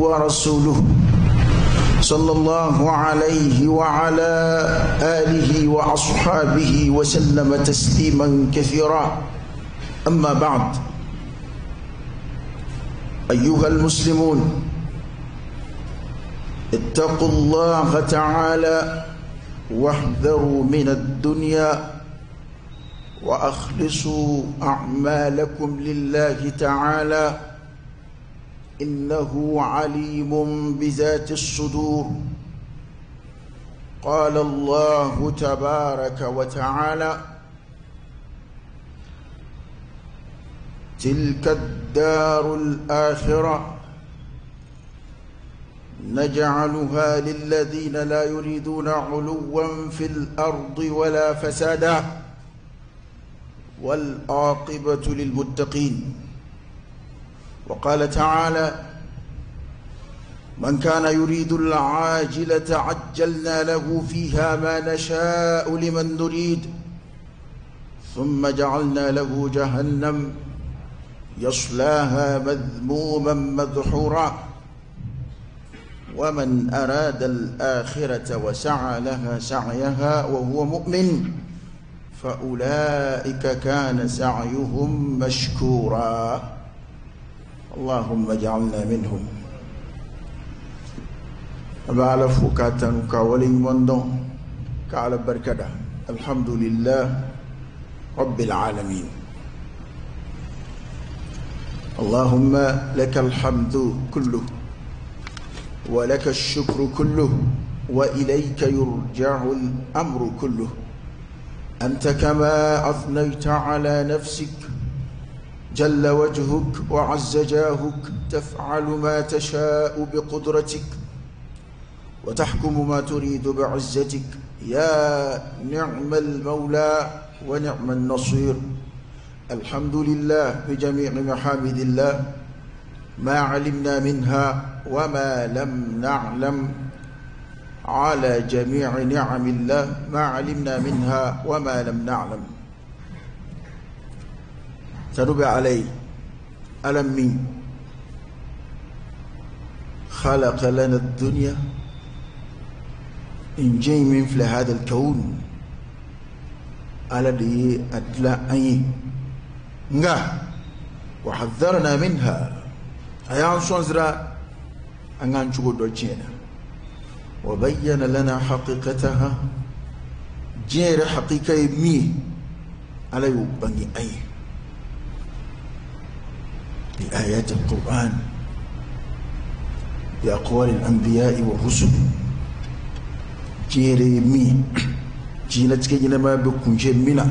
ورسوله صلى الله عليه وعلى آله وأصحابه وسلم تسليما كثيرا. أما بعد، أيها المسلمون، اتقوا الله تعالى واحذروا من الدنيا وأخلصوا أعمالكم لله تعالى، إنه عليم بذات الصدور. قال الله تبارك وتعالى: تلك الدار الآخرة نجعلها للذين لا يريدون علوا في الأرض ولا فسادا والعاقبة للمتقين. وقال تعالى: من كان يريد العاجلة عجلنا له فيها ما نشاء لمن نريد ثم جعلنا له جهنم يصلاها مذموما مدحورا ومن أراد الآخرة وسعى لها سعيها وهو مؤمن فأولئك كان سعيهم مشكورا. اللهم اجعلنا منهم. أبعل فكاتن كولي مندون كعلى بركة. الحمد لله رب العالمين. اللهم لك الحمد كله ولك الشكر كله وإليك يرجع الأمر كله. أنت كما أثنيت على نفسك جل وجهك وعز جاهك تفعل ما تشاء بقدرتك وتحكم ما تريد بعزتك. يا نعم المولى ونعم النصير. الحمد لله بجميع محامد الله، ما علمنا منها وما لم نعلم، على جميع نعم الله ما علمنا منها وما لم نعلم. تنبع علي ألم من خلق لنا الدنيا إن جاي من في هذا الكون الذي أدلى أي وحذرنا منها أيان صنزرا أنان شغل دوجينا وبين لنا حقيقتها جير حقيقة مي على يبني أي بآيات القرآن بأقوال الأنبياء والرسل. جير مي جينتك جنما بكون جمينا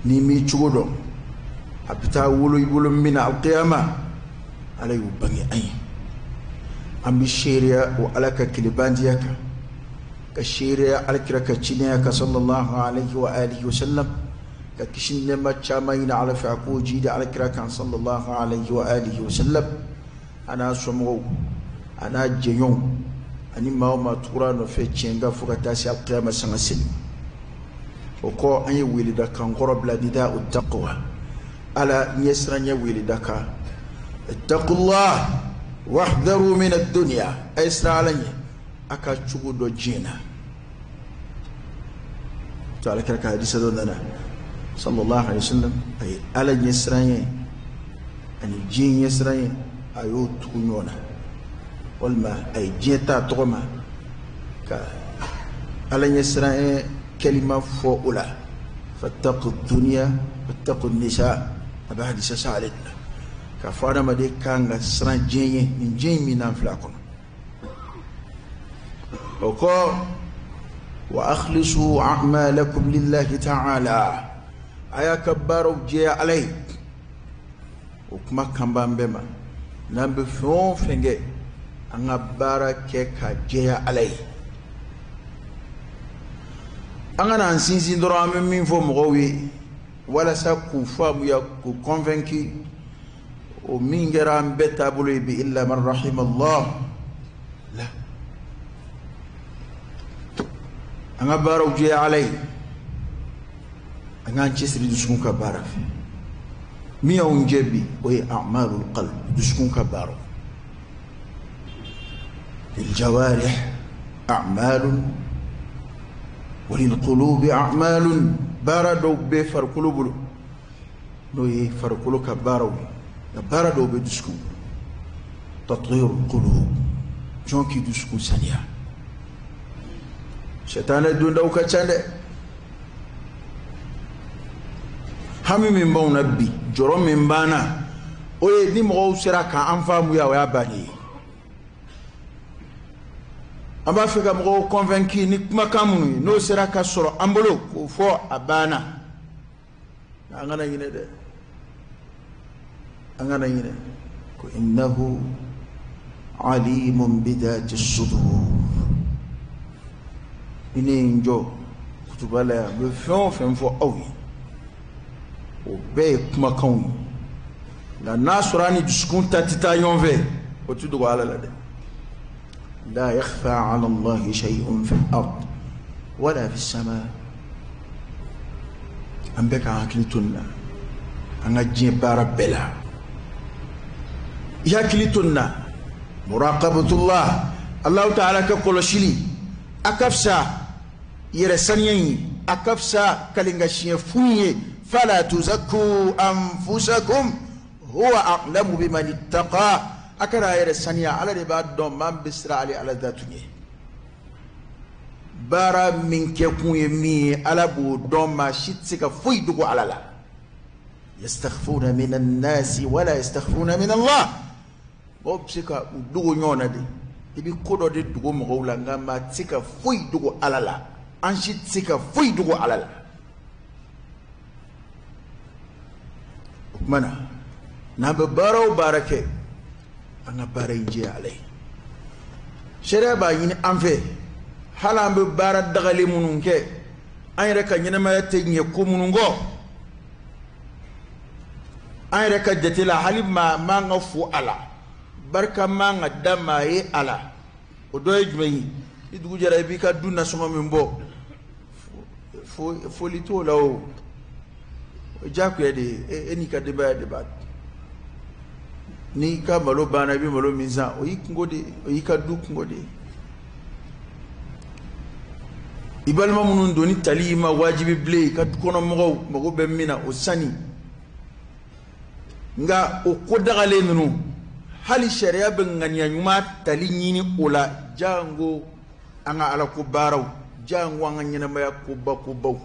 نيمي شغل أبتا ولو يقول من القيامة على يبني أي أم الشريعة وعلىك كلبانديك كشريعة على كركتشينيك صلى الله عليه وآله وسلم كشين ما تشامين على فعقو جيد على كركان صلى الله عليه وآله وسلم. أنا سمو أنا جيون أني ما تقرأ نفتشينغا فكتاسي القيامة سنسل وكو أي ولد كان قرب لداء التقوى على يسرني ولدك اتقوا الله واحذروا من الدنيا. أيسر علي أكاتشوكو دو جينا تعالى كرك حديث دوننا صلى الله عليه وسلم أي على يسرني أن جين يسرني أيو تكونونا والما أي جيتا تغما على يسرني كلمة فوقلا فاتقوا الدنيا واتقوا النساء أبا حديث سالتنا كفارة ما دي كان سران جيني من جين من فلاكم. وأخلصوا أعمالكم لله تعالى. أيا كبارو جي علي وكما كان بامبما نامب فون فنجي أنا بارك كجي علي. أنا نانسين درام من فوق مغوي ولا ساكو فام يا كو كونفنكي ومن جرام بيت أبولي إلا من رحم الله. لا أنا بارو جي علي أنا أنشسر دسكون كبارف مية ونجبي وهي أعمال القلب دسكون كبارو للجوارح أعمال وللقلوب أعمال باردو بفر قلوب نو يفر قلوب كبارو باردو بدسكو تطهير القلوب جونكي دسكو سانيا شيطان دون دوكا تشاندي hami min baw nabbi joro min bana o ye ni mo sera ka anfamu ya wa bani aba fe ka mo convaincu ni kuma kamunu no sera ka soro ambolo ko fo abana angana yine de angana yine ko innahu alimun bidati as-sudur ine njo kutubala be fon fo awi o be kuma kan la nasrani dusukun tatita yonve o tu dogo ala la de la yakhfa ala allah shay'un fi al-ard wala fi as-sama ambeka hakilitunna anga jebara bela yakilitunna muraqabatullah allah ta'ala ka qoloshili akafsa yere sanyen akafsa kalinga shiye funye فلا تزكوا أنفسكم هو أعلم بمن اتقى أكرا يرسانيا على رباد دوم من بسرع على ذاته بارا من كيكون يمي على بو دوم ما شتسك فيدو على لا يستخفون من الناس ولا يستخفون من الله بوبسك دوغو نيونا دي تبي كودو دي دوغو مغولا نغا تسك فيدو على لا أنشي تسك فيدو على لا mana na babaro barake anga barinje alai shere ba yin anfe hala be bara dagali mununke an reka nyina ma tenye ko munungo an reka jetila halib ma nga fu ala barka ma nga damaye ala o doy jmeyi idugu jara bi ka dunna soma mimbo fo lito lawo jaku yede eni ka deba debat ni ka malo bana bi malo minza o yikngode o yikadu kngode ibalma munun doni talima wajibi ble ka kono mogo be mina o sani nga o kodagale nunu hali sharia be nganya nyuma tali nyini ola jango anga ala ko baraw jango anga nyina maya ko baw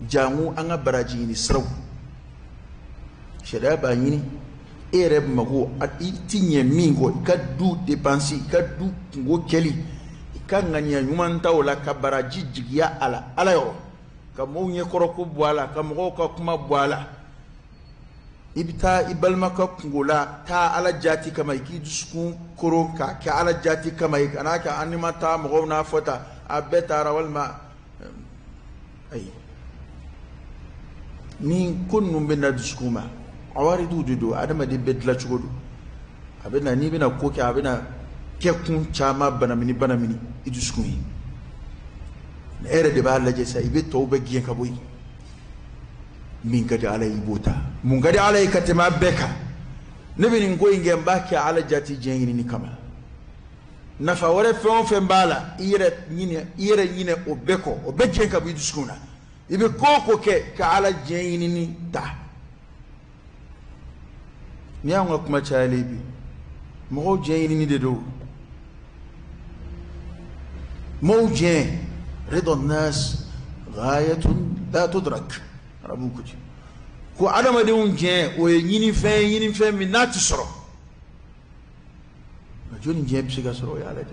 jangu anga baraji ni sraw sharia ba nyini ere mago atinye mingo kadu depensi kadu ngo keli kanganya nyumanta wala kabaraji jigiya ala yo kamo nye koroko bwala kamo ko kuma bwala ibta ibalma ka kungola ta ala jati kama iki dusku koro ka ala jati kama kana ka animata mo na fota abeta rawal ma ay ni kunnu bena duskuma awari du adama de bedla chugodu abena ni bena koke abena kekun chama banamini iduskumi ere de ba laje sa ibe to be giyen kaboy min kadi alay bota mun kadi alay katema beka nebini ngoy ngemba ke ala jati jengini ni kama nafa wore fe mbala ire nyine o beko o be giyen kaboy duskuna ibe koko ke ka ala jengini ni ta ni anga kuma chale bi mo jengini ni de do موجين رضا الناس غاية لا تدرك ربوك كو عدم دون جين ويني فين من نات سرو جون جين بسيغا سرو يا علي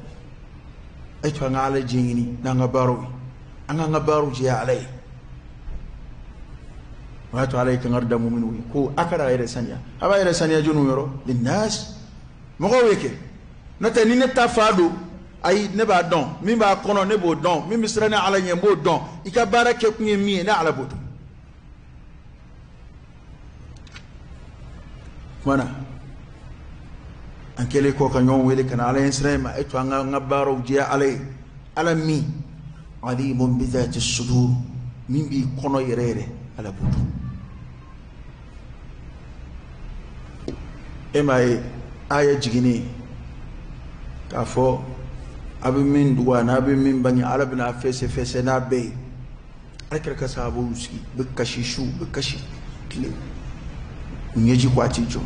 ايتو انا على جيني نغا باروي انا غبارو جي علي واتو عليك نردم منوي كو اكرا يرسانيا ابا يرسانيا جونو يرو للناس مغويك نتاني نتافادو ay ne ba don min ba kono ne bo don min misra ne ala nyembo don ika barake kunye mi ne ala bodu wana ankele ko ka nyon wele kana ala insra ma eto anga ngabaro je ala mi alimun bi dhati as-sudur min bi kono yerere ala bodu ema aya jigini k'a fɔ a bɛ min dogo a n'a bɛ min bange ala bɛna fɛsɛ n'a bɛɛ ye alakira ka sahabaw sigi u bɛ kasi su u bɛ kasi tile u ɲɛji ko a ti jɔ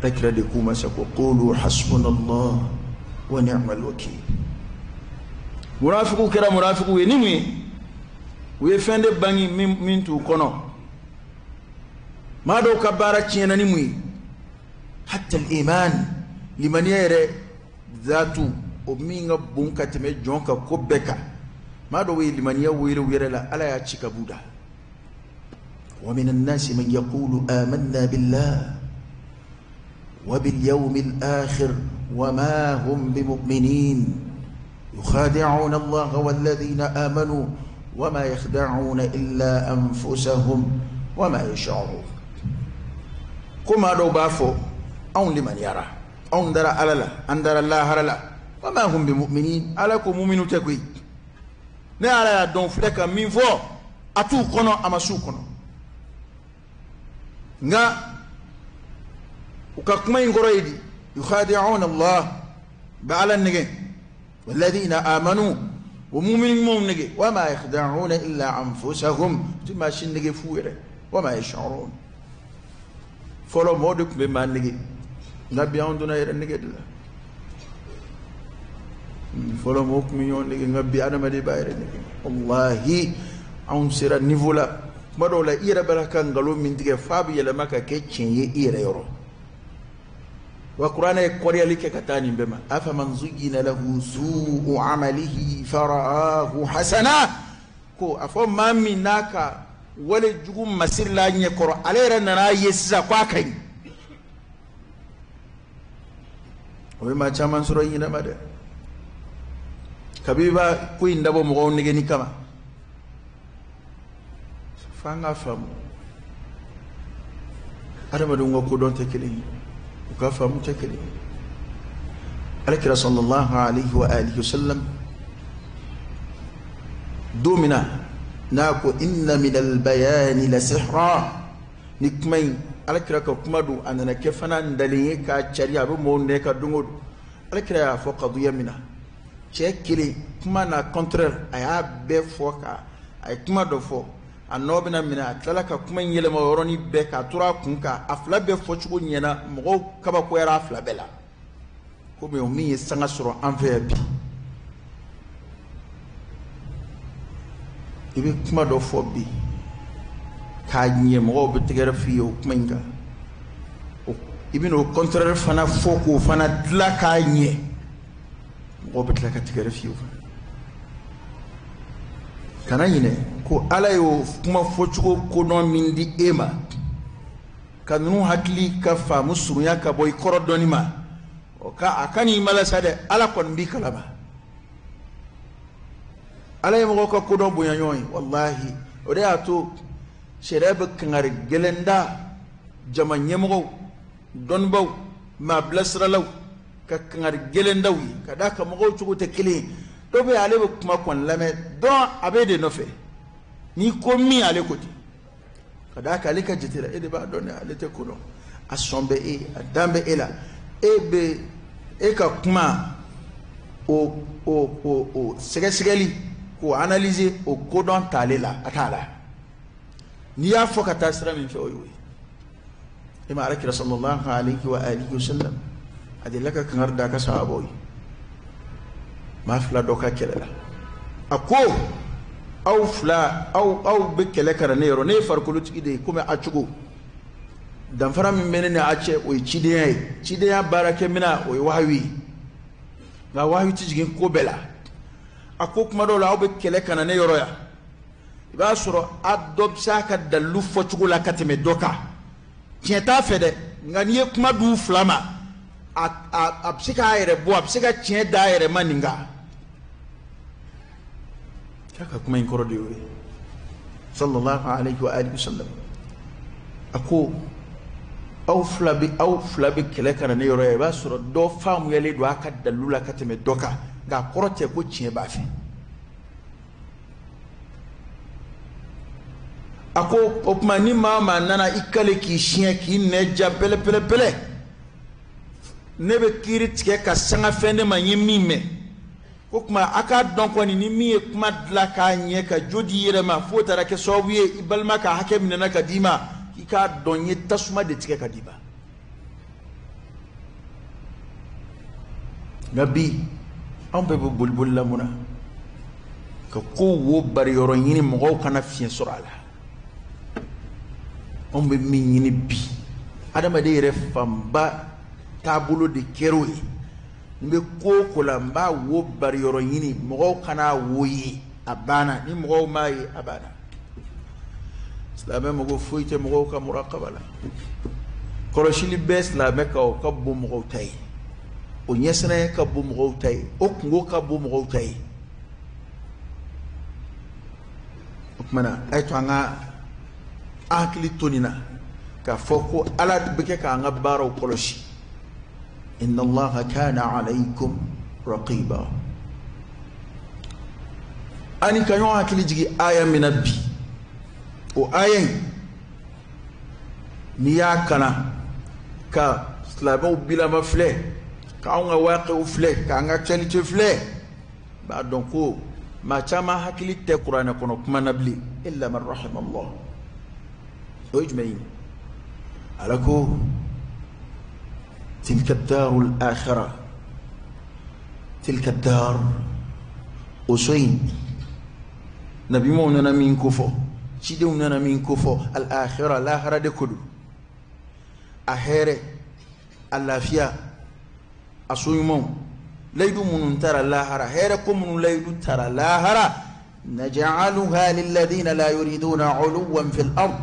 alakira de k'u ma sa ko qulu hasbunallah wa ni'mal wakil munafiqu kɛra munafiqu ye ni mun ye u ye fɛn de bange min t'u kɔnɔ maa dɔw ka baara tiɲɛna ni mun ye hatta al-iman limaniya yɛrɛ zaatu o min ka bon ka tɛmɛ jɔn ka ko bɛɛ kan maa dɔw ye limaniya wele u yɛrɛ la ala y'a ci ka b'u da wa min an-nasi man yaqulu amanna billah wa bil yawmil akhir wa ma hum bimu'minin yukhadi'una allaha wal ladhina amanu wa ma yakhda'una illa anfusahum wa ma yash'urun ko maa dɔw b'a fɔ anw limaniyara anw dara ala la an dara lahara la wa ma hum bimu'minin ala ko mu'minu tɛ koyi ne ala y'a dɔn filɛ ka min fɔ a t'u kɔnɔ a ma s'u kɔnɔ nka u ka kuma in kɔrɔ ye di yukhadi'una allah bɛ ala nɛgɛ walladhina amanu o mu'min ɲumanw nɛgɛ wa ma yakhda'una illa anfusahum ti maa si nɛgɛ f'u yɛrɛ wa ma yash'urun fɔlɔ mɔgɔw de tun bɛ maa nɛgɛ nka bi anw donna yɛrɛ nɛgɛ de la fɔlɔ mɔgɔw tun bɛ ɲɔgɔn nɛgɛ nka bi adamaden b'a yɛrɛ nɛgɛ wallahi anw sera niveau la kuma dɔw la i yɛrɛ bɛ ka nkalon min tigɛ f'a bɛ yɛlɛma ka kɛ tiɲɛ ye i yɛrɛ yɔrɔ wa kuranɛ ye kɔrɔyali kɛ ka taa nin bɛɛ ma afaman zuyyina lahu su'u amalihi fara'ahu hasana ko a fɔ maa min n'a ka wale jugu masiri la ɲɛ kɔrɔ ale yɛrɛ nana ye sisan ko a ka ɲi o bɛ maa caman sɔrɔ ɲinɛma dɛ kabi b'a ko in dabɔ mɔgɔw nɛgɛni kama f'an k'a faamu adamadenw ka kodɔn tɛ kelen ye u ka faamu tɛ kelen ye alakira sallallahu alayhi wa alihi wa sallam don min na n'a ko inna min albayani la sihra ni kuma in alakira ka kuma don a nana kɛ fana ndalen ye k'a cari a bɛ mɔgɔw nɛ ka don o don alakira y'a fɔ kaduya min na cɛ kelen kuma na contraire a y'a bɛɛ fɔ ka a ye kuma dɔ fɔ a nɔ bɛna minɛ a tilala ka kuma in yɛlɛma o yɔrɔnin bɛɛ k'a tora a kun kan a fila bɛɛ fɔcogo ɲɛna mɔgɔw kabakoyara a fila bɛɛ la komi o min ye sanga sɔrɔ an fɛ yan bi i bɛ kuma dɔ fɔ bi k'a ɲɛ mɔgɔw bɛ tɛgɛrɛ f'i ye o kuma in kan i bɛna o contraire fana fɔ k'o fana dilan k'a ɲɛ mɔgɔw bɛ tila ka tɛgɛrɛ f'i ye kana ɲinɛ ko ala y'o kuma fɔcogo kodɔn min di e ma ka ninnu hakili ka faamu surunya ka bɔ i kɔrɔ dɔɔni ma a ka n'i malasa dɛ ala kɔni b'i kalama ala ye mɔgɔw ka kodɔn bonya ɲɔgɔn ye wallahi o de y'a to sariya bɛ kangari gɛlɛn da jama ɲɛmɔgɔw dɔnnibaw maa bilasiralaw ka kangari gɛlɛn daw ye ka d'a kan mɔgɔw cogo tɛ kelen ye dɔw bɛ yen ale bɛ kuma kɔni lamɛn dɔn a bɛ de nɔfɛ n'i ko min ale ko ten ka d'a kan ale ka jate la e de b'a dɔn dɛ ale tɛ ko dɔn a sɔn bɛ e a dan bɛ e la e ka kuma o sɛgɛsɛgɛli k'o analyser o kodɔn t'ale la a t'a la n'i y'a fɔ ka taa sira min fɛ o y'o ye e ma alakira sallallahu alayhi wa alihi wa sallam a delila ka kangari d'a ka sahabaw ye maa fila dɔ ka kɛlɛ la a ko aw fila aw bɛ kɛlɛ ka na ne yɔrɔ ne ye farikolotigi de ye komi a cogo danfara min bɛ ne ni a cɛ o ye cidenya ye cidenya baarakɛminɛn o ye wahayu ye nka wahayu tɛ jigin ko bɛɛ la a ko kuma dɔw la aw bɛ kɛlɛ ka na ne yɔrɔ yan i b'a sɔrɔ a dɔ bɛ se a ka dalilu fɔcogo la ka tɛmɛ dɔ kan tiɲɛ t'a fɛ dɛ nka n'i ye kuma d'u fila ma a bɛ se k'a yɛrɛ bɔ a bɛ se ka tiɲɛ d'a yɛrɛ ma nin kan k'a ka kuma in kɔrɔ de y'o ye sallallahu alayhi wa alihi wa sallam a ko aw fila bɛ kɛlɛ ka na ne yɔrɔ yan i b'a sɔrɔ dɔ faamuyalen don a ka dalilu la ka tɛmɛ dɔ kan nka a kɔrɔ tɛ ko tiɲɛ b'a fɛ a ko o tuma ni maa o maa nana i kale k'i siɲɛ k'i nɛ ja pɛlɛ nebe kiri tigɛ ka sanga fɛn de ma ye min mɛ ko kuma a k'a dɔn kɔni ni min ye kuma dilan k'a ɲɛ ka jo di yɛrɛ ma fo taara kɛ sababu ye i balima ka hakɛ minɛna ka d'i ma i k'a dɔn ye tasuma de tigɛ ka d'i ma nka bi anw bɛɛ bɛ boliboli la mun na ka ko wo bari yɔrɔ ɲini mɔgɔw kana fiɲɛ sɔrɔ a la anw bɛ min ɲini bi adamaden yɛrɛ fanba taabolo de kɛr'o ye n bɛ ko o ko la n b'a wo bari yɔrɔ ɲini mɔgɔw kana wo ye a banna ni mɔgɔw m'a ye a banna silamɛ mɔgɔ foyi tɛ mɔgɔw ka murakaba la kɔlɔsili bɛɛ silamɛ kan o ka bon mɔgɔw ta ye o ɲɛsinnaya ka bon mɔgɔw ta ye o kungo ka bon mɔgɔw ta ye o tumana a ye to an ka hakili to nin na k'a fɔ ko ala bɛ kɛ k'an ka baaraw kɔlɔsi inna allaha kana alaykum raqiba ani ka ɲɔgɔn hakili jigi aya min na bi o aya in n'i y'a kana ka silamɛw bilama filɛ k'anw ka waqiw filɛ k'an ka actualité filɛ b'a dɔn ko maa caman hakili tɛ kuranɛ kɔnɔ kuma na bilen illa man rahima allah o ye jumɛn ye ala ko تلك الدار الآخرة تلك الدار أسين نبي مونا من كفو شدونا من كفو الآخرة لا هرد كدو أهيري اللافيا أسويمون ليدو من ترى لا هرى هيركم من ليدو ترى لا هرى نجعلها للذين لا يريدون علوا في الأرض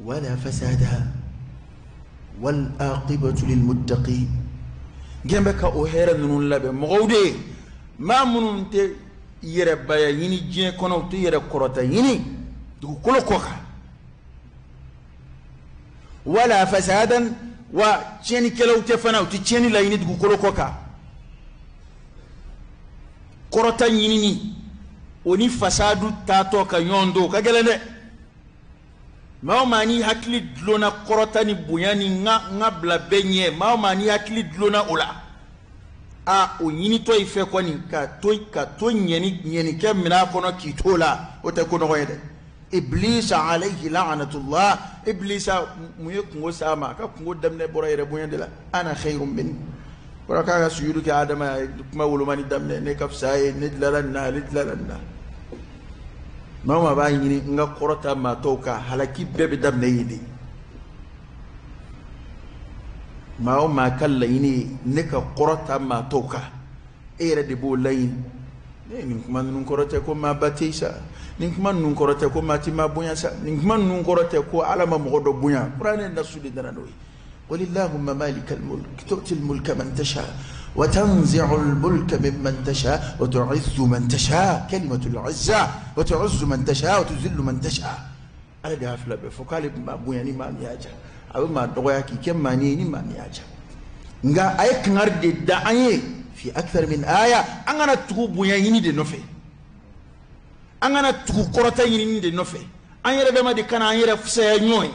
ولا فسادها والعاقبة للمتقين جنبك أهير من اللبن مغودي ما منون تي يربايا يني جين كونو تي يركورتا يني دو كل كوكا ولا فسادا وتشيني كلو تفنا وتشيني لا يني دو كل كوكا كورتا يني وني فسادو تاتو كيوندو كجلنه mao mani hakili dlona korota ni buyani nga bla benye mao mani hakili dlona ola a o nyini to ife kwani ka to nyeni ke mina kono ki tola o te kono yede iblis alayhi la'natullah iblis muye kungo sama ka kungo damne bora yere buyande la ana khairum min bora ka suyudu ke adama kuma wolumani damne ne kafsaye ne dlalanna mama ba yini nga korota ma toka halaki bebe dam ne yini ma kala yini ne ka korota ma toka ere de bo layin ne nin kuma nun korota ko ma batisa nin kuma nun korota ko ma ti ma bunya sa nin kuma nun korota ko alama mo do bunya qur'an na sudi dana noy walillahumma malikal mulk tu'til mulka man tasha وتنزع الملك ممن تشاء وتعز من تشاء كلمة العزة وتعز من تشاء وتذل من تشاء على ده فلا بفكال ما بوياني ما نياجا أو ما دعاكي كم ما نيني ما نياجا نجا أيك نرد دعاني في أكثر من آية أنا تقول بوياني دي نفي أنا تقول قرطاني دي نفي أنا رد ما دي كان أنا رفسي نوي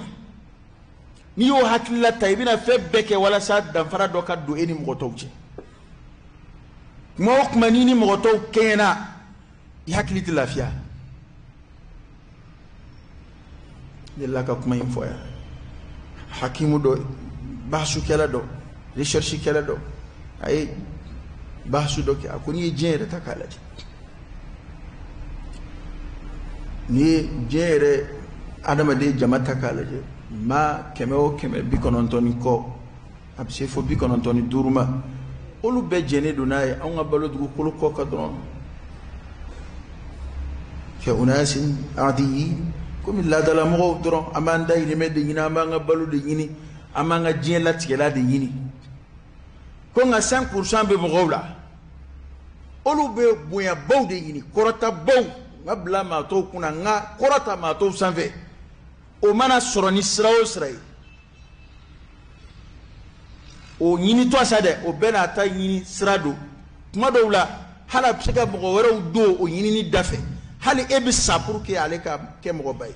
نيو هكلا تايبنا فبك ولا ساد دفرا دوكا دو إني مغطوجي موك منيني مغطو كينا يحكي لي تلافيا لله كما ينفويا حكيمو دو بحثو كلا دو ريشرشي كلا دو اي بحثو دو كي اكوني جيري تاكالاتي ni jere adama de jamata kalaje ma kemeo keme bikonontoni ko abse fo bikonontoni duruma olu be jene dunaye an ga balo dugu kolo ko ka don ke unasin adi comme la dala mo don amanda ile me de yina ma nga balo de yini amanga jien la tigela de yini ko nga 5% be mo gowla olu be buya baw de yini korota baw nga bla ma to kuna nga korota ma to sanve o mana soro ni srawo srai o nyini to asade o bena ta nyini srado kuma dowla hala psika mo wero do o nyini ni dafe hali ebi sapur ke aleka ke mo bay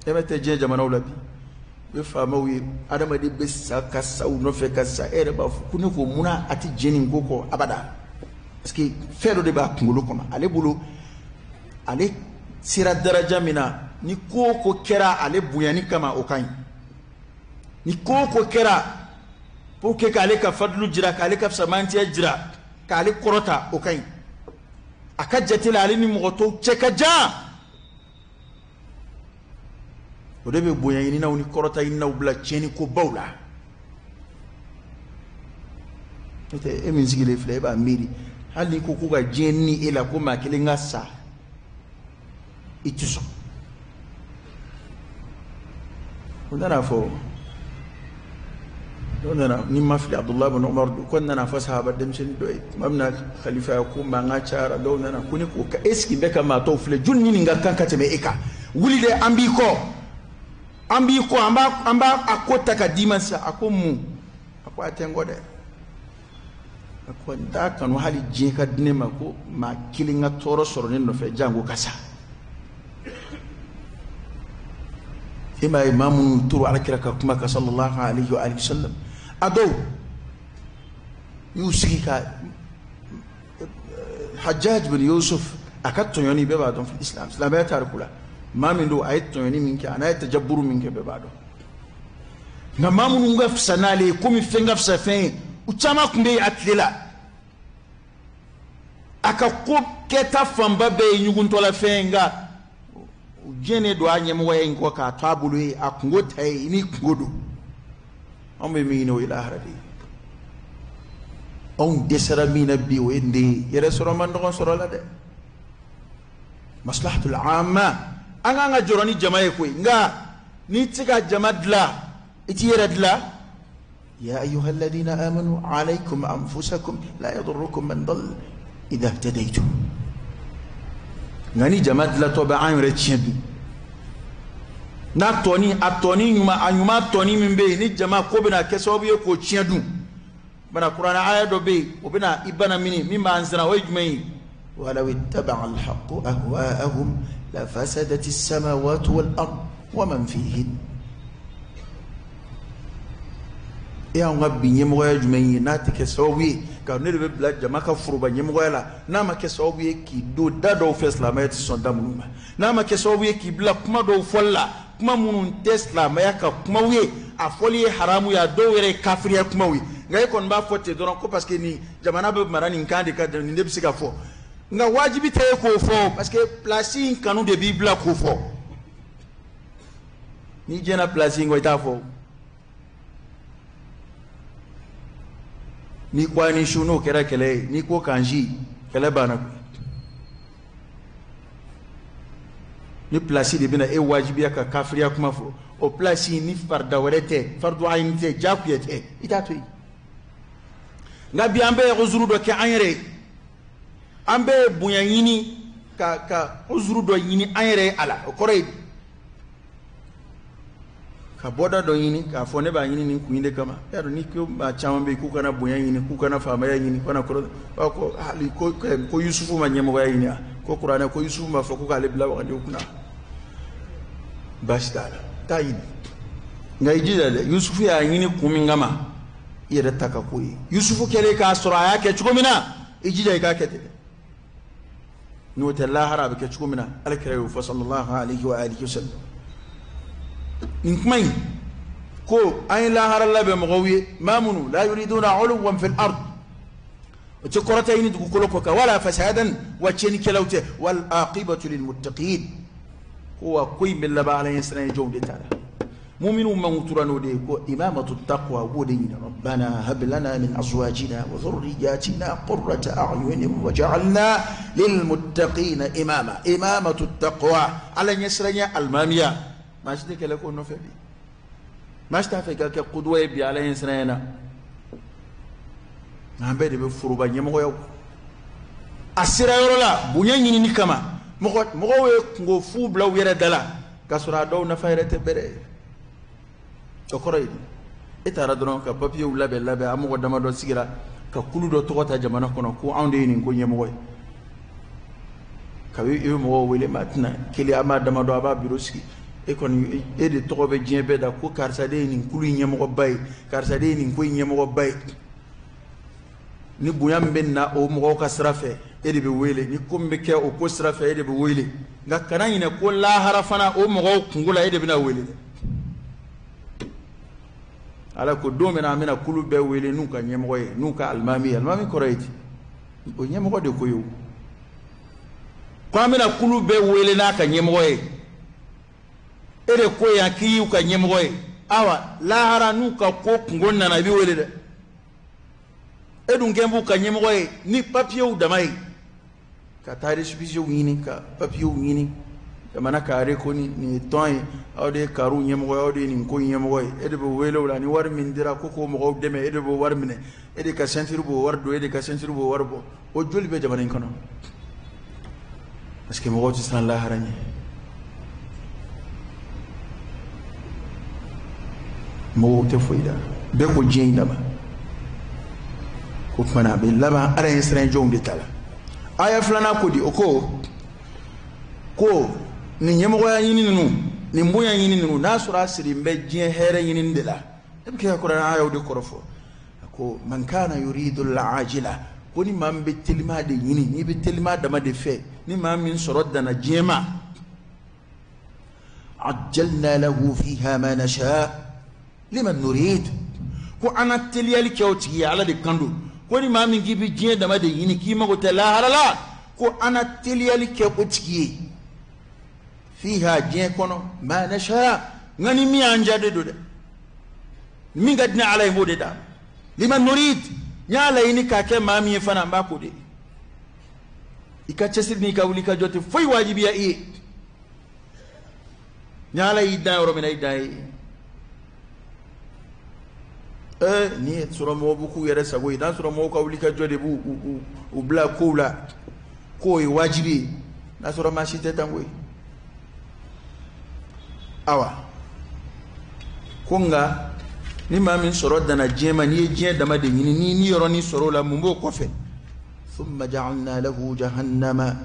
emete je jamana wala bi be fama wi adama de be saka saw no fe kasa ere ba fu ne ko muna ati jeni ko abada parce que fedo de ba kungulu kono ale bulu ale sira daraja mina ni ko kera ale buyani kama okan ni ko kera pour que kale ka fadlu jira kale ka samanti jira kale korota okan akajatila ale ni moto chekaja o de be buyani na ni korota inna ubla cheni ko bawla ite e min sigile fle ba miri hali ko ga jenni ela ko ma kile ngasa ituso ودنا فو ودنا نما في عبد الله بن عمر كنا نفسها بدمشن دوي مبنا خليفه يكون ما ngachara دوننا كوني ko eski beka ma to fle junni ninga kankate me eka wulide ambi ko amba akota ka dimansa akomu akwa tengode akwa ndaka no hali jinka dinema ko ma kilinga toro soro ne no fe jango kasa ima imamu turu ala kira ka kuma ka sallallahu alaihi wa alihi wasallam ado yusiki ka Hajjaj bin Yusuf akatto yoni be ba don fi islam ya tarkula ma min do ayatto yoni min ka ana tajabburu min ke be ba do na mamu ngaf sanale kumi fengaf sa fen uchama kumbe atlela akakko keta famba be nyuguntola fenga jene do anyemo waye ngo ka tabulu akungo tay ni ngodo ambe mi no ila haradi on desara mina bi wende yere soro man do soro la de maslahatul amma anga joroni jamae ko nga ni tiga jamadla iti yeradla ya ayuha alladhina amanu alaykum anfusakum la yadurrukum man dalla idha ihtadaytum ngani jamadla to ba an retiebi na toni atoni nyuma anyuma toni mimbe ni jama ko bina kesobu ye ko chiedu bana qur'ana aya do be obina ibana mini mimba anzira way jumai walaw ittaba'a al-haqqu ahwa'ahum la fasadati as-samawati wal-ard wa man fihin ya ngabi nyemo ya jumai na tike sowi ka ne be bla jama ka furuba nyemo la na ma ke sowi ki do dado feslamayt sondamuma na ma ke sowi ki bla kuma do folla kuma munun tesla maya ka kuma wi a foli haramu ya do were kafiriya kuma wi ngai kon ba fote doron ko parce que ni jamana be marani kande ka ni ne bisika fo nga wajibi tay ko fo parce que placing kanu de bible ko fo ni jena placing ngo ta fo ni kwa ni shuno kera kele ni ko kanji kele bana ni place de bina e wajibi ka kafiriya kuma fo o place ni farda walete fardu aynite jakuyete itatu ngabi ambe uzuru do ke anyre ambe bunya yini ka uzuru do yini anyre ala o kore ka boda do yini ka fone ba yini ni kuinde kama yaro ni ko ba chambe ku kana bunya yini ku kana fama ya yini kana ko ko hali ko yusufu ma nyemo ya yini ko qur'ana ko yusufu ma fo ko ka le bla wa ndi kuna basdala tayin ngai jidale yusufu ya yini kumingama yere taka koyi yusufu kele ka sura ya ke chukumina ijida ka kete no ta lahara be ke chukumina alkirayu fa sallallahu alaihi wa alihi wasallam ninkmai ko ay lahara labe magawi mamunu la yuriduna uluwan fil ard وتقرتين تقولك ولا فسادا وتشين كلوته والعاقبه للمتقين هو كوي من لبا عليه السلام جودة تعالى مؤمن من ترانو دي إمامة التقوى ودين ربنا هب لنا من أزواجنا وذرياتنا قرة أعين وجعلنا للمتقين إماما إمامة التقوى على يسرنا المامية ما اشتك لكم نفعلي ما اشتفك كقدوة يبي على يسرنا نعم بدي بفروبا يمغو يو أسيرا يرولا بنيان نكما مغو يكو فوبلا ويردلا كسرا دو نفايرة بره okoroy etara donon ka papier wu labe amugo dama do sigira ka kulu do togota jamana kono ko ande ni ko nyemo ka wi mo wele matna kili ama dama do aba biro sigi e koni e de to be diɲɛ bɛɛ da ko karisa de nin kulu ɲɛmɔgɔba ye karisa de nin ko ɲɛmɔgɔba ye ni bonya min bɛ na o mɔgɔw ka sira fɛ e de bɛ wele ni ko min bɛ kɛ o ko sira fɛ e de bɛ wele nka kana ɲinɛ ko lahara fana o mɔgɔw kungo la e de bɛna wele dɛ ala ko don min na an bɛna kulu bɛɛ wele n'u ka ɲɛmɔgɔ ye n'u ka alimami ye alimami kɔrɔ ye di o ɲɛmɔgɔ de ko ye o ko an bɛna kulu bɛɛ wele n'a ka ɲɛmɔgɔ ye e de ko yan k'i y'u ka ɲɛmɔgɔ ye awa lahara n'u ka ko kungo nana i bɛ wele dɛ e dun kɛn b'u ka ɲɛmɔgɔ ye ni papiyew dama ye ka taa récépissé ɲini ka papiyew ɲini jamana kare ko ni tɔn ye aw de ye karu ɲɛmɔgɔ ye aw de ye nin ko ɲɛmɔgɔ ye e de bɛ wele o la ni wari min dira ko k'o mɔgɔw dɛmɛ e de b'o wari minɛ e de ka ceinture b'o wari don e de ka ceinture b'o wari bɔ o joli bɛ jamana in kɔnɔ parce que mɔgɔw tɛ siran lahara ɲɛ mɔgɔw tɛ foyi da bɛɛ ko diɲɛ in dama ko kumana a bɛ laban ala ye siran jɔnw de ta la aya filanan ko di o ko nin ɲɛmɔgɔya ɲini ninnu nin bonya ɲini ninnu n'a sɔrɔ a siri n bɛ diɲɛ hɛrɛ ɲini de la e bɛ kɛ ka kuranɛ ayaw de kɔrɔ fɔ ko man kana yuridu al-ajila ko ni maa min bɛ telima de ɲini n'i bɛ telima dama de fɛ ni maa min sɔrɔ danna diɲɛ ma ajjalna lahu fiha ma nasha liman nurid ko ana teliyali kɛ o tigi ye ala de kan don ko ni maa min k'i bɛ diɲɛ dama de ɲini k'i mago tɛ lahara la ko ana teliyali kɛ o tigi ye fiha diɲɛ kɔnɔ ma nasha nka ni min y'an diya de don dɛ min ka di ni ala ye b'o de da liman nurid n y'a laɲini k'a kɛ maa min ye fana n b'a ko de i ka cɛsiri n'i ka wuli ka jɔ tɛ foyi wajibiya i ye ni ala y'i dan yɔrɔ min na i dan ye ni ye sɔrɔ mɔgɔw b'u k'u yɛrɛ sago ye n'a sɔrɔ mɔgɔw ka wuli ka jɔ de b'u bila kow la k'o ye wajibi ye n'a sɔrɔ maa si tɛ tan koyi awa ko nka ni maa min sɔrɔ danna diɲɛ ma n'i ye diɲɛ dama de ɲini ni yɔrɔnin sɔrɔ o la mun b'o kɔfɛ thumma ja'alna lahu jahannama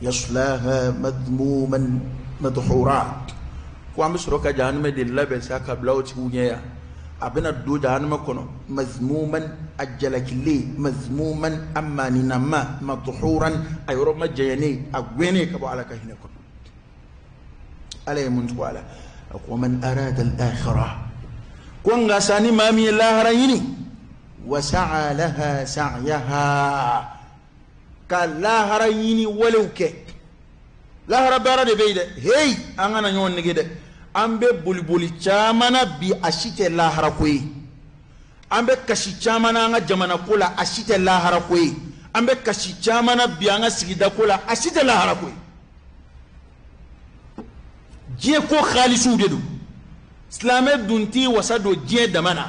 yaslaha madmuman madhura ko an bɛ sɔrɔ ka jahannama de labɛn sa ka bila o tigiw ɲɛ yan a bɛna don jahannama kɔnɔ mazmuman a jalakilen mazmuman a maaninama madhuran a yɔrɔ ma janyane a gwɛnen ka bɔ ala ka hinɛ kɔnɔ ala ye mun tugu a la a ko man arada al-akhirah ko nka sa ni maa min ye lahara ɲini wa sa'a laha sa'yaha ka lahara ɲini walew kɛ lahara baara de bɛ yen dɛ hey an kana ɲɔgɔn nege dɛ an bɛ boliboli caman na bi a si tɛ lahara ko ye an bɛ kasi caman na an ka jamana ko la a si tɛ lahara ko ye an bɛ kasi caman na bi an ka sigida ko la a si tɛ lahara ko ye diɲɛ ko xaalisiw de don silamɛ dun t'i wasa don diɲɛ dama na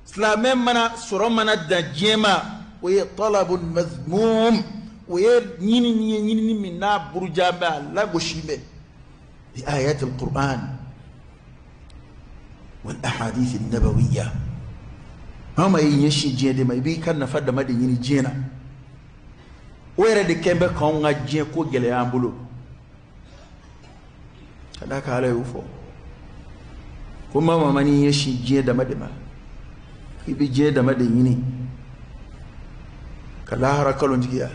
silamɛ mana sɔrɔ mana dan diɲɛ ma o ye talabul mazmum o ye ɲinini min n'a burujan bɛ a lagosi bɛ bi ayatil qur'an wal ahadith an-nabawiyya maa ma y'i ɲɛsin diɲɛ de ma i b'i ka nafa dama de ɲini diɲɛ na o yɛrɛ de kɛn bɛ k'anw ka diɲɛ ko gɛlɛya an bolo ka d'a kan ala y'o fɔ ko maa ma n'i ɲɛsin diɲɛ dama de ma i bɛ diɲɛ dama de ɲini ka lahara kalontigiya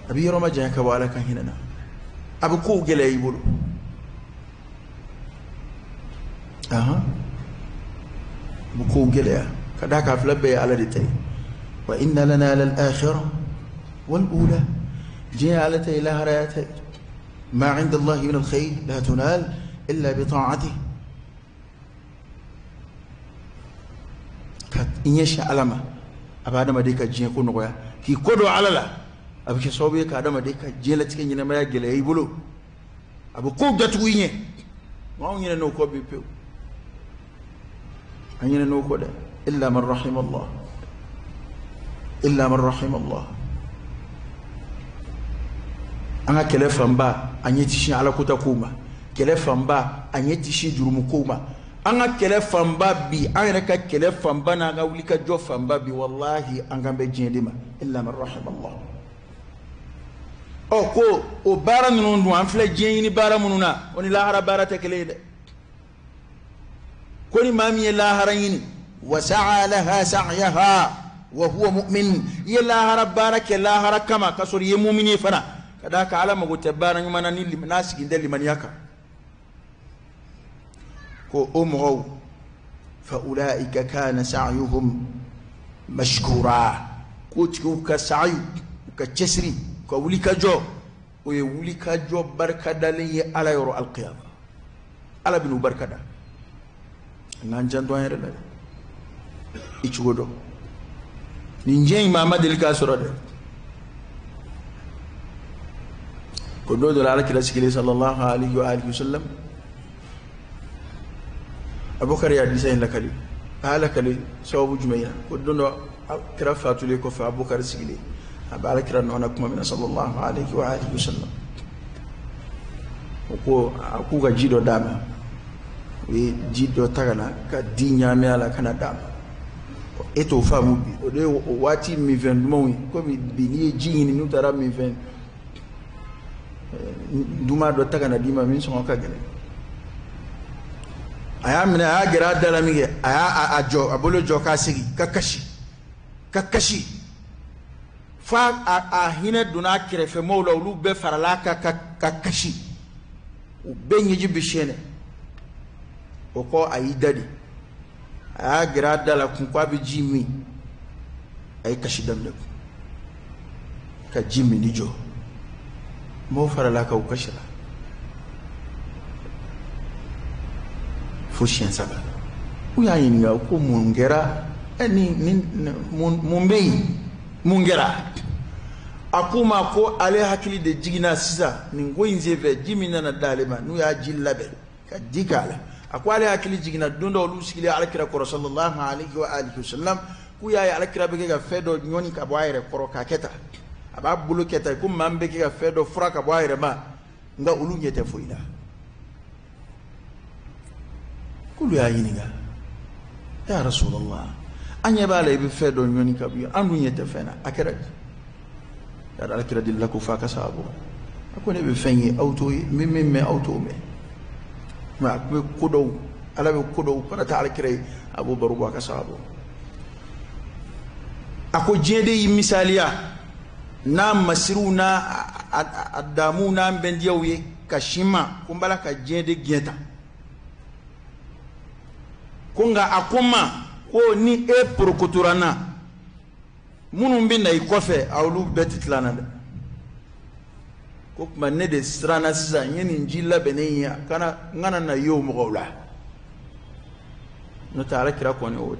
a bɛ yɔrɔ ma janya ka bɔ ala ka hinɛ na a bɛ kow gɛlɛya i bolo a bɛ kow gɛlɛya ka d'a kan a fila bɛɛ ye ala de ta ye wa inna lana lal-akhirah wal-ula diɲɛ ye ala ta ye lahara ya ta ye ma inda allahi min al-khayr la tunal illa bi ta'atihi ka i ɲɛsin ala ma a bɛ adamaden ka diɲɛ ko nɔgɔya k'i ko dɔn ala la a bɛ kɛ sababu ye ka adamaden ka diɲɛlatigɛ ɲɛnamaya gɛlɛya i bolo a bɛ kow datugu i ɲɛ anw ɲinɛ n'o kɔ bi pewu an ɲinɛ n'o kɔ dɛ illa man rahima allah illa man rahima allah an ka kɛlɛ fanba a ɲɛ tɛ sin ala kota kow ma kɛlɛ fanba a ɲɛ tɛ sin jurumu kow ma an ka kɛlɛ fanba bi an yɛrɛ ka kɛlɛ fanba n'an ka wuli ka jɔ fanba bi wallahi an kan bɛ diɲɛ de ma illa man rahima allah ko o bara nunu du an fle jeni bara mununa oni lahara bara tekelede koni mami lahara yini wa sa'a laha sa'yaha wa huwa mu'min ya lahara baraka lahara kama kasor ye mu'mini fana kada ka alama go tabara nyuma ni nasi gindeli maniyaka ko umru fa ulaika kana sa'yuhum mashkura ko tiku ka sa'yu ka chesri ko wuli ka jo o ye wuli ka jo barka dalin ala yoro alqiyama ala binu barkada nan jando ayre la ichugodo ninje imama del ka sorode ko do do ala kila sikile sallallahu alaihi wa alihi wasallam abubakar ya disain lakali ala kali sawabu jumayna ko do kira fatule ko fa abubakar sikile abala kira nona kuma mina sallallahu alaihi wa alihi wasallam ko aku ga jido dama we jido tagana ka dinya me ala kana dama eto famu bi o de wati mi ven mo ko mi bini jini nu tara mi ven duma do tagana dima min so ka gele aya mina aya gira dala mi ge aya ajo abolo jo ka sigi kakashi fa a hina duna kirefe mawla ulu be farala ka kashi u be nyiji bishene o ko ayi dadi a gira dala kun kwa bi jimi ay kashi damle ka jimi ni jo mo farala ka u kashira fo shen saba u ya yin ga ko mungera ni mungera akuma ko ale hakili de jigina sisa ni ngoyinze ve jimina na dalema nu ya jillabe ka digala akwa ale hakili jigina dondo lu sigile alakira ko sallallahu alaihi wa alihi wasallam ku ya alakira be ga fedo nyoni ka boyre koro ka keta aba bulu keta ku mambe ga fedo fura ka boyre ma nga ulu nyete fuila kulu ya yininga ya rasulullah anya bala ibe fedo nyoni ka bi andu nyete fena akira yara alakira dillaku fa kasabo akone be fenye auto me auto me ma be kodo ala be kodo para ta alakira abu baruba kasabo ako jede yi misaliya na masiruna adamuna bendiyawe kashima kumbala ka jede gieta kunga akoma ko ni e prokuturana munun binda ikofe awlu betitlana de ko kuma ne de strana sisa yeni njilla benenya kana ngana na yo mugawla no taala kira ko ne o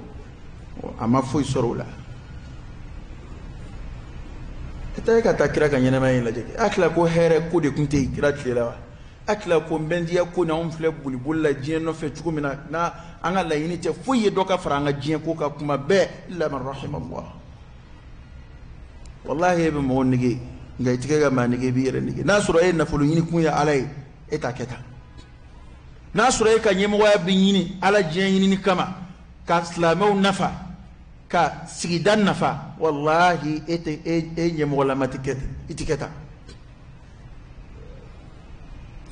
ama foi sorola eta ka takira kan yana mai laje akla ko here ko de kunte kira tlela akla ko bendiya ko na on fle bulbulla jien no fe chukumina na anga la yini te fuye doka faranga jien ko ka kuma be illa man rahimallah wallahi be mo nige ngai tigega ma nige bi yere nige nasuro e na fulu yini kunya alai eta keta nasuro e ka nyemo wa bi yini ala jien yini kama ka islamu nafa ka sigidan nafa wallahi ete e nyemo wala matiketa itiketa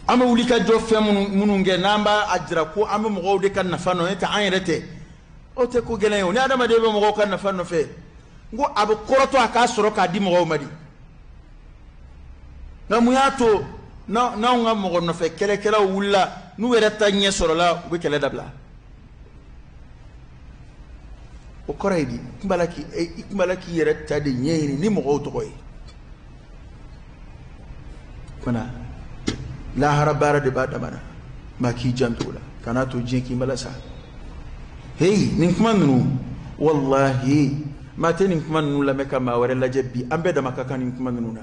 ama wulika jo fe mununge namba ajra ko ama mo de kan nafa no eta anrete o te ko gelen yo ni adama de be mo kan nafa no fe ngo abu koroto aka soro ka di mo madi na muyato na nga mo no fe kele kele wulla nu wera tanye soro la be kele dabla o koraydi kumbalaki yere tade nyeni ni mo to koy kona la harabara de badamana maki jantula kana to jinki malasa hey nin kuma nunu wallahi mate nin kuma nunu la meka ma wara la jabbi ambe da makaka nin kuma nunu na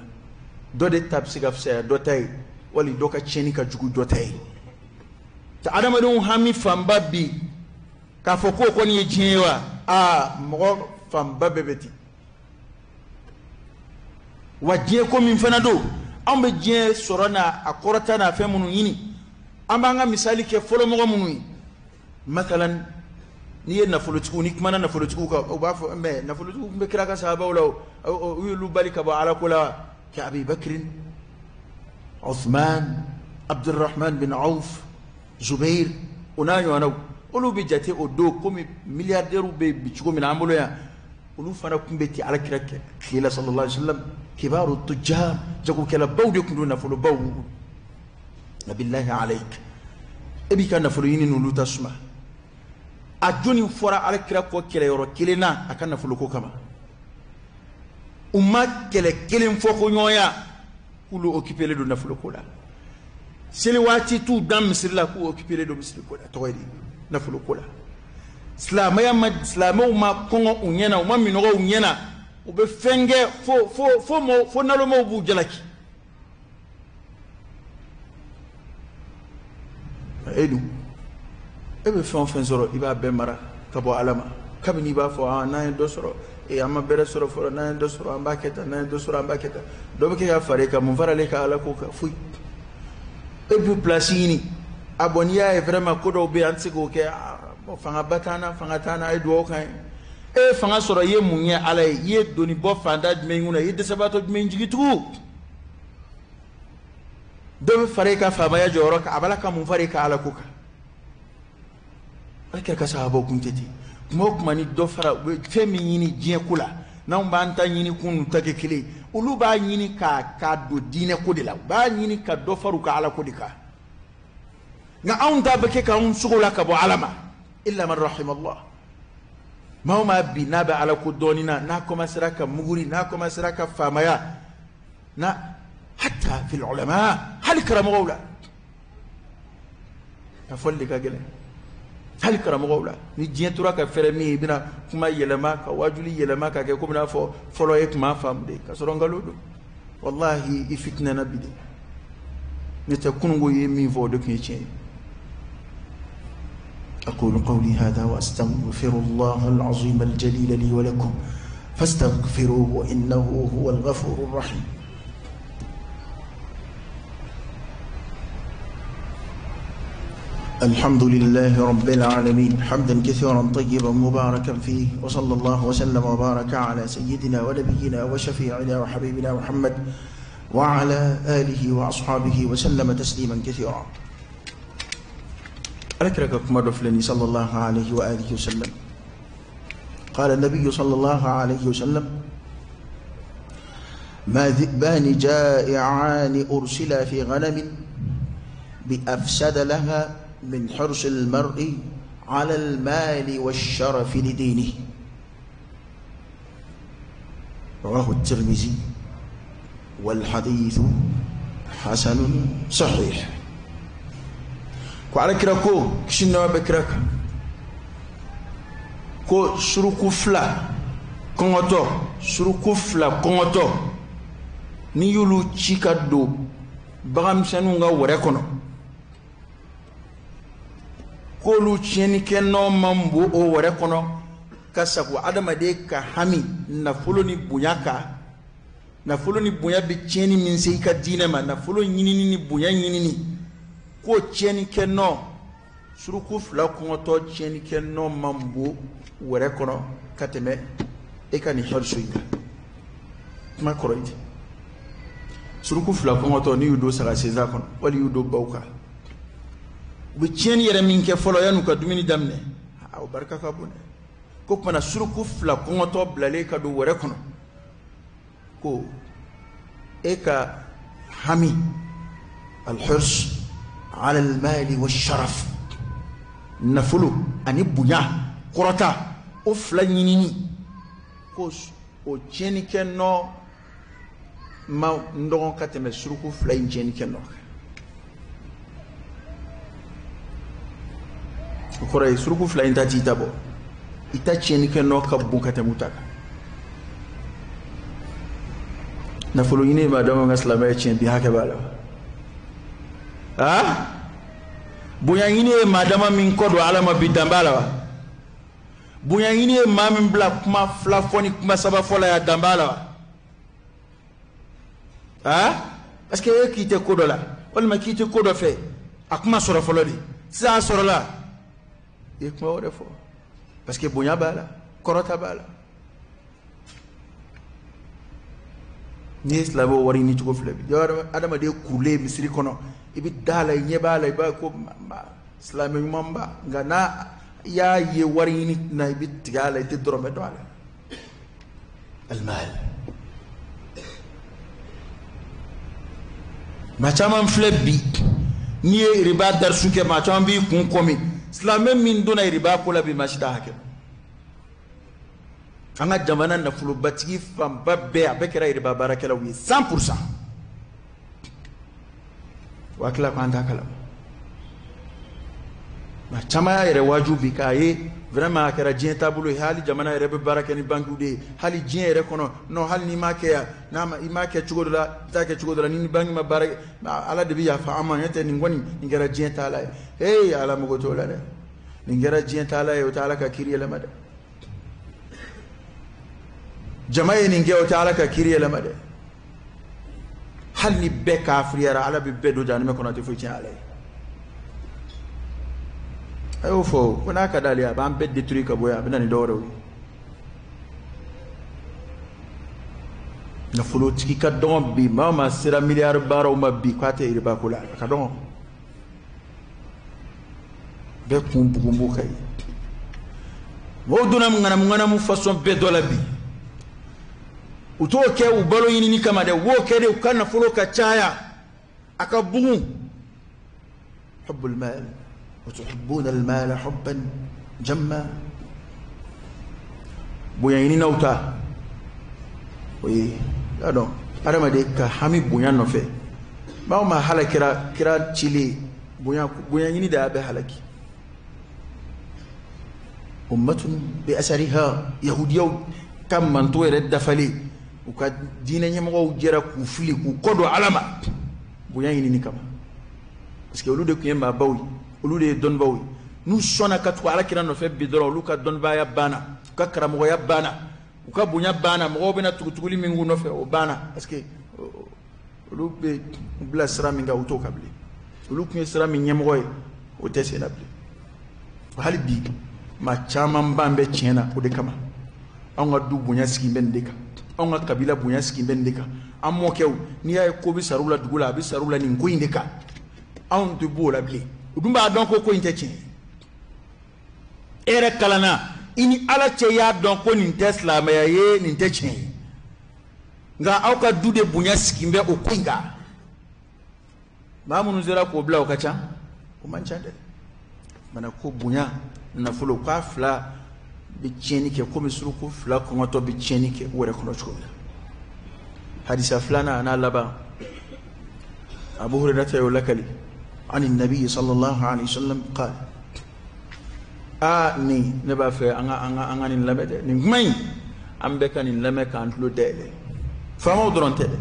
do de tapsi gafsa do tay wali do ka cheni ka jugu do tay ta adama don hami famba bi ka foko ko ni jewa mo famba bebeti wajie ko min fana do ambe je sorana akorata na fe munu yini amba nga misali ke folo mo munu mathalan ni na folotiku ni kuma na folotiku ka o ba fo me na folotiku be kira ka sahaba wala o lu balika ba ala kula ka abi bakr Uthman, Abdurrahman bin Auf, Zubair, ona yona olu bi jate o do comme milliardaire be bi cigo min amolo ya olu fana kumbeti ala kira kila sallallahu alaihi wasallam kibaru tujjar jago kala bawde kundu nafulu baw nabillahi alayk ebi kan nafulu yini nulu tasma ajuni fora ala kira ko kele yoro kilena akan nafulu ko kama umma kele kelen foko nyoya kulu occuper le do nafulu ko la seli wati tu dam misila ku occuper le do misila ko la toydi nafulu ko la silamaya ma silamɛw ma kɔngɔ u ɲɛna u ma minɔgɔ u ɲɛna u bɛ fɛn kɛ fo nalɔmaw b'u jalaki e dun e bɛ fɛn o fɛn sɔrɔ i b'a bɛɛ mara ka bɔ ala ma kabini i b'a fɔ n'an ye dɔ sɔrɔ an ma bɛrɛ sɔrɔ fɔlɔ n'an ye dɔ sɔrɔ an b'a kɛ tan n'an ye dɔ sɔrɔ an b'a kɛ tan dɔ bɛ kɛ ka fara i kan mun faralen ka ala ko kan foyi e bɛ place ɲini a bɔn n'i y'a ye vraiment ko dɔw bɛ yen an tɛ se k'o kɛ fanga batana fanga tana ay do kan e fanga soro ye munye ala ye doni bo fanda jumɛn nguna ye desabato jumɛn jigitugu do fare ka fama ya joro ka abala ka mun fare ka ala ko ka alka ka sahabo kun teti mo kuma ni do fara femi yini jiye kula na on ban ta yini kun take kile ulu ba yini ka do dine ko de la ba yini ka do faru ka ala ko de ka na on da bake ka on sugola ka bo alama إلا من رحم الله ما هو ما بنابع على كدوننا ناكم أسرك مغري ناكم أسرك فامايا نا حتى في العلماء هل كرم غولا أفول لك أجل هل كرم غولا نجي تراك فرمي بنا كما يلماك واجلي يلماك كم نافو فلويك ما فهم دي كسرون قالوا والله يفتنا نبدي نتكون ويمين فودك يجين أقول قولي هذا وأستغفر الله العظيم الجليل لي ولكم فاستغفروه إنه هو الغفور الرحيم الحمد لله رب العالمين حمدا كثيرا طيبا مباركا فيه وصلى الله وسلم وبارك على سيدنا ونبينا وشفيعنا وحبيبنا محمد وعلى آله وأصحابه وسلم تسليما كثيرا أذكركم رفلني صلى الله عليه وآله وسلم قال النبي صلى الله عليه وسلم ما ذئبان جائعان أرسلا في غنم بأفسد لها من حرص المرء على المال والشرف لدينه رواه الترمذي والحديث حسن صحيح وعلى كراكو كشنا بكراك كو سروكو فلا كونغوتو سروكو فلا كونغوتو نيولو تشيكا دو bagam sanu nga wore kono ko lu cheni kenno mambo o wore kono kasabu adama de ka hami na foloni bunyaka na foloni bunya be cheni min sei ka dina ma na folo nyinini ni bunya nyinini ko cheni kenno suruku fla ko to cheni kenno mambo wore kono kateme e kan hirsu inga ma koroiti suruku fla ko to ni yudo sara seza kono wali yudo bawka bu cheni yere min ke folo yanu ka dumini damne aw barka ka bune ko pana suruku fla ko to blale ka do wore kono ko e ka hami al hirs على المال والشرف نفلو أني بنيا كرتا أفلانيني كوس أو جيني كنو ما ندون كتم سرقو فلاين جيني كنو كوري سرقو فلاين تاتي تابو إتا جيني كنو كبون كتم متاك نفلو يني ما دام مسلمة جين بها كبالا bunyangini madama min kodo alama bidambala wa bunyangini mamin bla kuma flafoni kuma saba fola ya dambala wa parce que kite kodo la wala ma kite kodo fe akuma soro folo di sa soro la e kuma wore fo parce que bunya bala korota bala ni islamo wari ni cogo fila bi adama de kule misiri kono ibi dala nyebala iba ko islamo mamba nga na ya ye wari ni na ibi tigala ite dorome do ala almal ma chaman flebi ni riba darsu ke ma chaman bi kun komi islamo min dona riba ko la bi mashida hakem anga jamana na fulu batigi famba be abekera riba barakela wi 100% wakila ko anda kala ma chama yere wajubi kaye vraiment akara jien tabulu hali jamana yere be barakeni banku de hali jien yere kono no hali ni make ya na ma ke chugodola take chugodola ni bangi ma barak ala de biya fa amma yete ni ngoni ngera jien tala hey ala mo gotola de ngera jien tala yo tala ka kiriye la made jamaye ni ngeo tala ka kiriye la made hal ni be kafriyara ala be bedo janime kono te fu ci ala ayo fo kuna kadali ya ban be détruire ka boya bina ni dawro na fulo tiki ka don bi mama sira milliard baro ma bi kwate riba kula ka don be kumbu kay moduna ngana mu façon be dola bi uto ke u balo yini ni kama de wo ke de kana fulo ka chaya aka bugu hubbul mal wa tuhibbuna al mal hubban jamma boya yini nauta oui ado adama de ka hami boya no fe ba ma halakira chili boya yini da be halaki ummatun bi asariha yahudiyo kam man to ere dafali uka dina nyamo jera ku fili ku kodo alama boya yini ni kama parce que olu de kuyemba bawi olu de don bawi nu sona katwa ala kira no fe bidoro olu ka don baya bana ka karamo ya bana uka boya bana mo bena tugutuguli mingu no fe o bana parce que olu be bla sra minga auto kabli olu kuye sra min nyamo o tese na bli hali bi ma chama mbambe chena o de kama anga du boya ski ben de ka anga kabila boya ski ben de ka ammo kew ni ay ko bi sarula dugula bi sarula ni ngoy de ka an du bola bli udumba don ko inte chen ere kalana ini ala che ya don ko ni tesla ma ye ni te chen nga auka dude boya ski be o kuinga mamunu zera ko bla o kacha ko manchande mana ko boya na fulo kwa fla bi cheni ke ko misuru ko fla ko ngoto bi cheni ke wore kono chola hadisa fulana ana laba abu hurairah ta yulakali عن النبي صلى الله عليه وسلم قال ni neba fe anga ni lamede ni ngmay ambe kan ni lame kan lo dele fama odronte de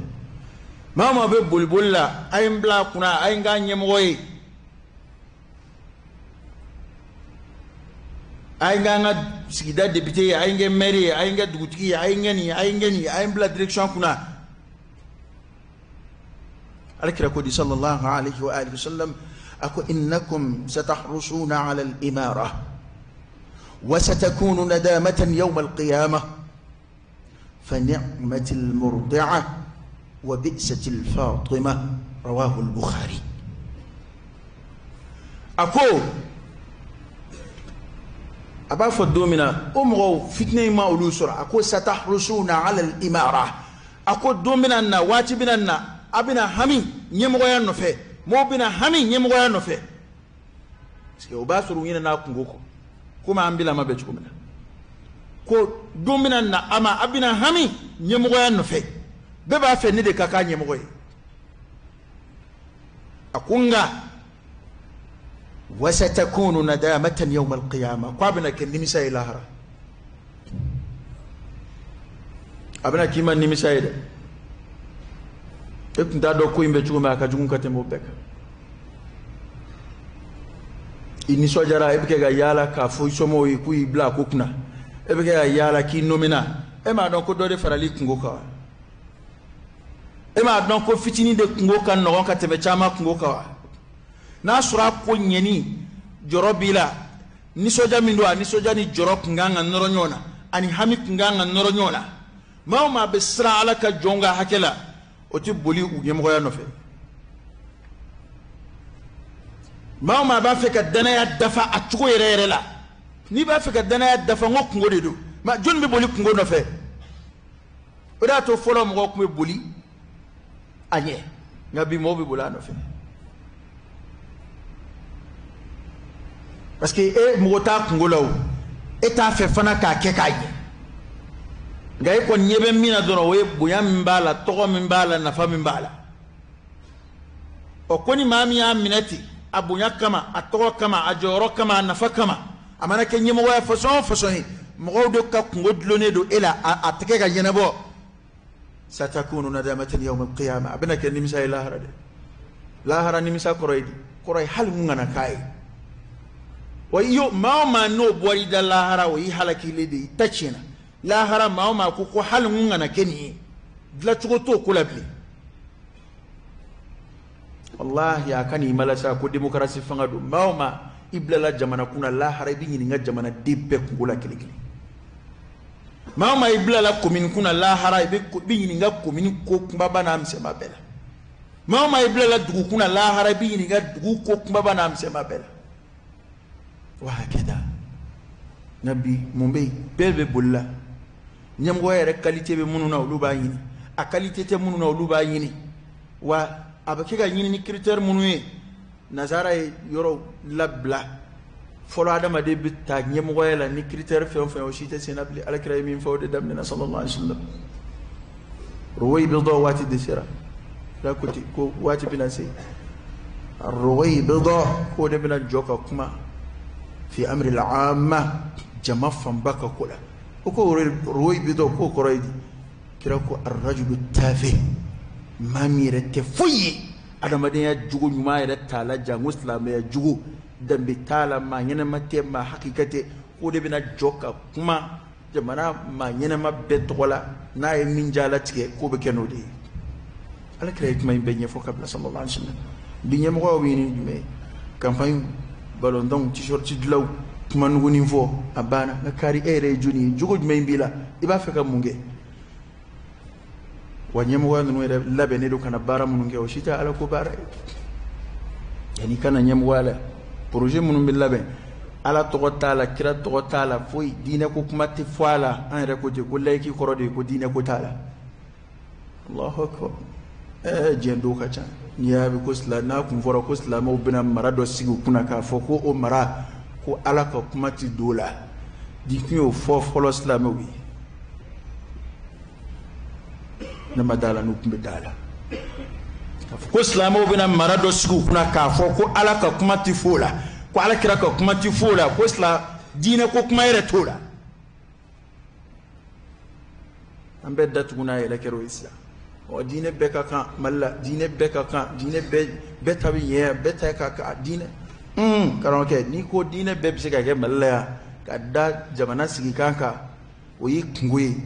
mama be bulbulla ay mbla kuna ay nga nyemoy ay nga sigida député ay nga maire ay nga dugutiki ay ngani ay mbla direction kuna الكركودي صلى الله عليه وآله وسلم أكو إنكم ستحرصون على الإمارة وستكون ندامة يوم القيامة فنعمة المرضعة وبئسة الفاطمة رواه البخاري أكو أبا فدومنا أمغو فتنة ما أولوسر أكو ستحرصون على الإمارة أكو دومنا واتبنا abina hami nyemoya no fe mo bina hami nyemoya no fe ske o basuru yina na kungoko kuma ambila mabe chukumina ko domina na ama abina hami nyemoya no fe be ba fe ni de kaka nyemoya akunga wasatakunu nadamatan yawm alqiyamah kwa bina kenimisa ilahara abina kima nimisa ida ekun da do ko imbe chuma ka jugun katembo beka ini sojara ebike ga yala ka fo somo yi ku ibla kokuna ebike ga yala ki nomina e ma don ko do de farali kungo ka e ma don ko fitini de kungo kan no ka tebe chama kungo ka na sura ko nyeni jorobila ni soja mindo ani soja ni jorok nganga noro nyona ani hami nganga noro nyona ma be sra ala ka jonga hakela o ti boli u ɲɛmɔgɔya nɔfɛ maa o maa b'a fɛ ka danaya dafa a cogo yɛrɛ yɛrɛ la n'i b'a fɛ ka danaya dafa n ko kungo de don jɔnni bɛ boli kungo nɔfɛ o de y'a to fɔlɔ mɔgɔw tun bɛ boli a ɲɛ nka bi mɔgɔw bɛ boli a nɔfɛ parce que e mɔgɔ t'a kungo la o e t'a fɛ fana k'a kɛ k'a ɲɛ nka e kɔni ɲɛ bɛ min na dɔrɔn o ye bonya min b'a la tɔgɔ min b'a la nafa min b'a la ɔ ko ni maa min y'a minɛ ten a bonya kama a tɔgɔ kama a jɔyɔrɔ kama a nafa kama a mana kɛ ɲɛmɔgɔya fasɔn o fasɔn ye mɔgɔw de ka kungo dulonnen don e la a tɛgɛ ka ɲɛnabɔ satakunu nadamatan yawm al-qiyamah a bɛna kɛ nimisa ye lahara de lahara nimisa kɔrɔ ye di kɔrɔ ye hali mun kana k'a ye wa iyo maa o maa n'o bɔra i da lahara o y'i halakilen de i ta tiɲɛna lahara maa o maa ko hali mun kana kɛ nin ye dilancogo t'o ko la bilen wallahi a ka n'i malasa ko démocratie fanga don maa o maa i bilala jamana kunna lahara i bɛ ɲininka jamanaden bɛɛ kungo la kelen kelen maa o maa i bilala commune kunna lahara i bɛ ɲininka commune ko kunbaba n'a misɛnma bɛɛ la maa o maa i bilala dugu kunna lahara i bɛ ɲininka dugu ko kunbaba n'a misɛnma bɛɛ la wa hakɛda nka bi mun bɛ yen bɛɛ bɛ boli la ɲɛmɔgɔya yɛrɛ qualité bɛ minnu na olu b'a ɲini a qualité tɛ minnu na olu b'a ɲini wa a bɛ kɛ ka ɲini ni critère minnu ye nazara ye yɔrɔ labila fɔlɔ adamaden bɛ taa ɲɛmɔgɔya la ni critère fɛn o fɛn o si tɛ sen na bilen alakira ye min fɔ o de daminɛna sallallahu alaihi wasallam ruwaybida waati de sera kira ko ten ko waati bɛna se ruwaybida k'o de bɛna jɔ ka kuma fi amri al-amma jama fanba ka ko la o ko ruwaybida k'o kɔrɔ ye di kira ko ar-rajulu tafi maa min yɛrɛ tɛ foyi ye adamadenya jogo ɲuman yɛrɛ t'a la jango silamɛya jogo danbe t'a la maa ɲɛnɛma tɛ maa hakika tɛ k'o de bɛna jɔ ka kuma jamana maa ɲɛnɛma bɛɛ tɔgɔ la n'a ye min ja latigɛ k'o bɛ kɛ n'o de ye alakira ye kuma in bɛɛ ɲɛfɔ ka bila sallallahu alaihi wasallam bi ɲɛmɔgɔw bɛ ɲini jumɛn campagne ballon t-shirt dilaw kuma nugunin fɔ a banna nka kari e yɛrɛ ye jɔnni ye jogo jumɛn b'i la i b'a fɛ ka mun kɛ wa ɲɛmɔgɔya ninnu yɛrɛ labɛnnen don kana baara minnu kɛ o si tɛ ala ko baara ye yanni kana ɲɛmɔgɔya la projet minnu bɛ labɛn ala tɔgɔ t'a la kira tɔgɔ t'a la foyi diinɛ ko kuma tɛ fɔ a la an yɛrɛ ko ten ko layiki kɔrɔ de ye ko diinɛ ko t'a la Allahu akbar diɲɛ dɔw ka ca n'i y'a mɛn ko n'a kun fɔra ko silamɛw bɛna mara dɔ sigi u kunna k'a fɔ ko o mara ko ala ka kuma tɛ don o la di kun y'o fɔ fɔlɔ silamɛw ye ne ma da la n'u tun bɛ da la ko silamɛw bɛna mara dɔ sigi u kunna k'a fɔ ko ala ka kuma tɛ fɔ o la ko ala kira ka kuma tɛ fɔ o la ko diinɛ ko kuma yɛrɛ t'o la an bɛɛ datugu n'a yɛlɛ kɛra o ye sisan diinɛ bɛɛ ka kan mali la diinɛ bɛɛ ka kan diinɛ bɛɛ ta bɛ ɲɛ bɛɛ ta ka kan diinɛ karamɔgɔkɛ n'i ko diinɛ bɛɛ bɛ se ka kɛ mali la yan ka da jamana sigikan kan o y'i kungo ye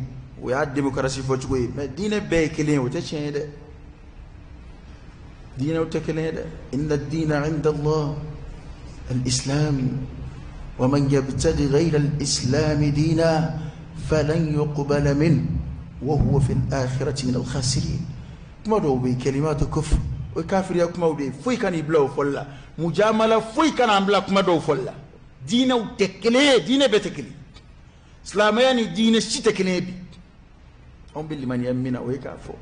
o y'a démocratie fɔcogo ye mais diinɛ bɛɛ ye kelen ye o tɛ tiɲɛ ye dɛ diinɛw tɛ kelen ye dɛ inna ad-diina 'inda Allah al-islam wa man yabtaghi ghayra al-islam diinan falan yuqbala minhu wa huwa fi al-akhirati min al-khasirin kuma dɔw bɛ yen kalimatu kufr o ye kafiriya kumaw de ye foyi kan'i bila o fɔli la mujamala foyi kan'an bila kuma dɔw fɔli la diinɛw tɛ kelen ye diinɛ bɛɛ tɛ kelen silamɛya ni diinɛ si tɛ kelen ye bi anw bɛ limaniya min na o ye k'a fɔ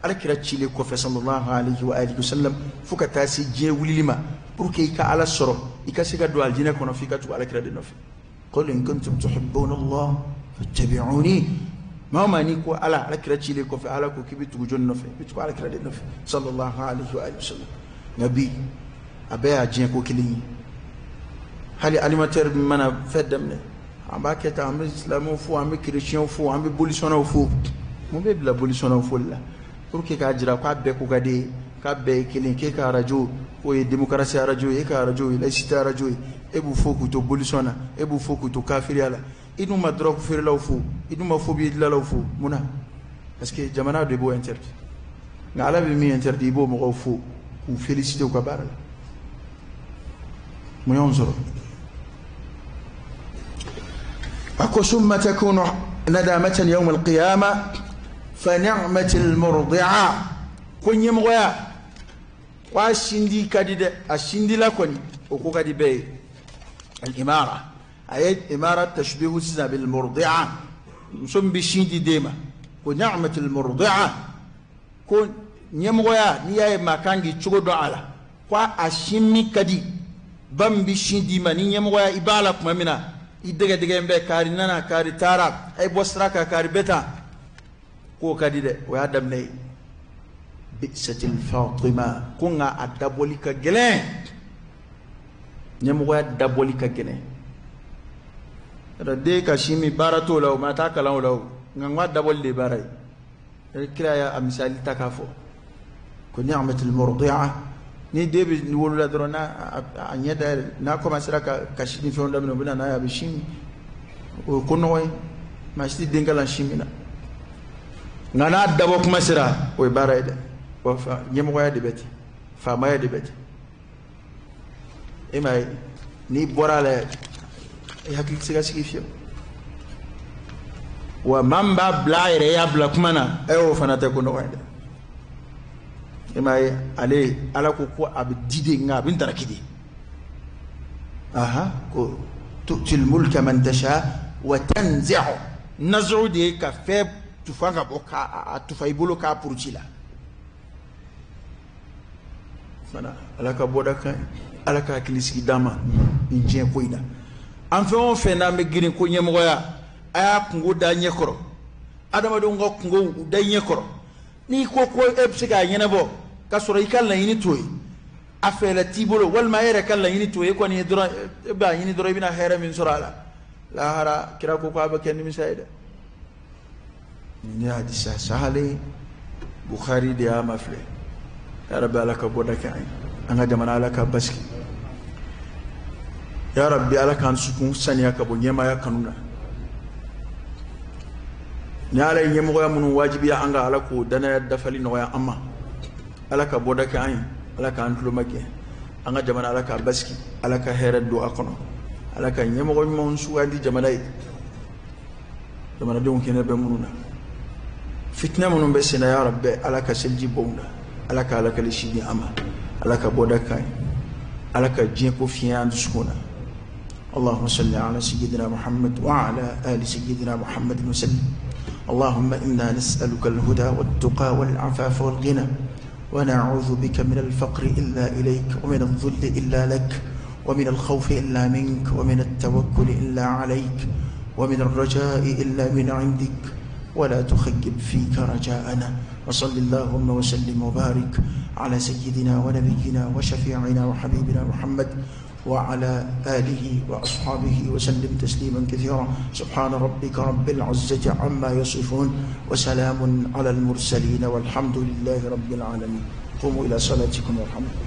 alakira cilen kɔfɛ sallallahu alaihi wa alihi wasallam fo ka taa se diɲɛ wulili ma pour que i ka ala sɔrɔ i ka se ka don alijinɛ kɔnɔ f'i ka tugu alakira de nɔfɛ qul in kuntum tuhibbuna Allah fattabi'uni maa o maa n'i ko ala alakira cilen kɔfɛ ala ko k'i bɛ tugu jɔnni nɔfɛ i bɛ tugu alakira de nɔfɛ sallallahu alaihi wa alihi wasallam nka bi a bɛɛ y'a diɲɛ ko kelen ye hali alimentaire min mana fɛn daminɛ an b'a kɛ tan an bɛ silamɛw fo an bɛ kerecɛnw fo an bɛ bolisɔnnaw fo mun bɛ bila bolisɔnnaw foli la pour que k'a jira k'a bɛɛ ko ka di k'a bɛɛ ye kelen k'e ka arajo k'o ye démocratie arajo ye e ka arajo ye laïcité arajo ye e b'u fo k'u to bolisɔn na e b'u fo k'u to kafiriya la i dun ma drogue feerelaw fo i dun ma phobie dilalaw fo mun na parce que jamana de b'o interdit nka ala bɛ min interdit i b'o mɔgɔw fo k'u féliciter u ka baara la mun y'anw sɔrɔ ako summa takunu nadamatan yawm al-qiyamah فنعمة المرضعة ko ñemogoya wa sindi kadi de a sindi la koni o ko kadi be al imara ayat imara tashbihu sisa bil murdi'a sum bi sindi dema ko ni'matul murdi'a ko ñemogoya ni yaye makangi cugo do ala ko a shimmi kadi bambi sindi ma ni ñemogoya ibala kuma mina idege dege mbe kari nana kari tara ay bosraka kari beta ko kadi de o ya damne bi'satil fatima kunga adabolika gelen ñemogoya dabolika gelen de ka shimi barato law mata kalaw law ngwa dabol de baray kira ya misali takafo ko ni'matul murdi'a ni debi ni wolu drona anyeda na ko masira ka shini fi onda mino bina na ya bishimi o kono way ma shiti dengala shimina ngana dabo kuma sira o baray de wa fa ñemogoya de beti fa maya de beti e may ni borale hakik siga sigi fiyo wa mamba blaire ya bla kumana ayo fanata ko no wande imay ale ala ko ko abdide nga bin tarakidi aha ko tu'til mulka man tasha wa tanzi'u naz'u de ka fe tufanga boka tufay bolo ka purchila mana ala ka bodaka ala ka kilisi dama inje koida an fe on fe na me girin ko ñemogoya aya kungo da ñekoro adama do ngo kungo da ñekoro ni ko epsiga ñene bo ka soro ikalla yini toy afela tibolo wal ma yere kala yini toy ko ni dura ba yini dura bina hera min surala la hara kira ko ba ken mi sayda ni hadisa sahale bukhari de ama fle ya rabbi alaka bodaka anga jamana alaka baski ya rabbi alaka sukun saniya ka bo nyema ya kanuna ni ala nyemo ya mun wajibi ya anga alako dana ya dafali no ya amma alaka bodaka alaka antlo make anga jamana alaka baski alaka hera do akono alaka nyemo ko mon suwandi jamana don kene be mununa fitna munun be sina ya rabbi alaka selji bonda alaka lishidi ama alaka bodaka alaka jeko fiyan sukuna اللهم صل على سيدنا محمد وعلى آل سيدنا محمد وسلم اللهم إنا نسألك الهدى والتقى والعفاف والغنى ونعوذ بك من الفقر إلا إليك ومن الذل إلا لك ومن الخوف إلا منك ومن التوكل إلا عليك ومن الرجاء إلا من عندك ولا تخيب فيك رجاءنا وصل اللهم وسلم وبارك على سيدنا ونبينا وشفيعنا وحبيبنا محمد وعلى آله وأصحابه وسلم تسليما كثيرا سبحان ربك رب العزة عما يصفون وسلام على المرسلين والحمد لله رب العالمين قوموا إلى صلاتكم يرحمكم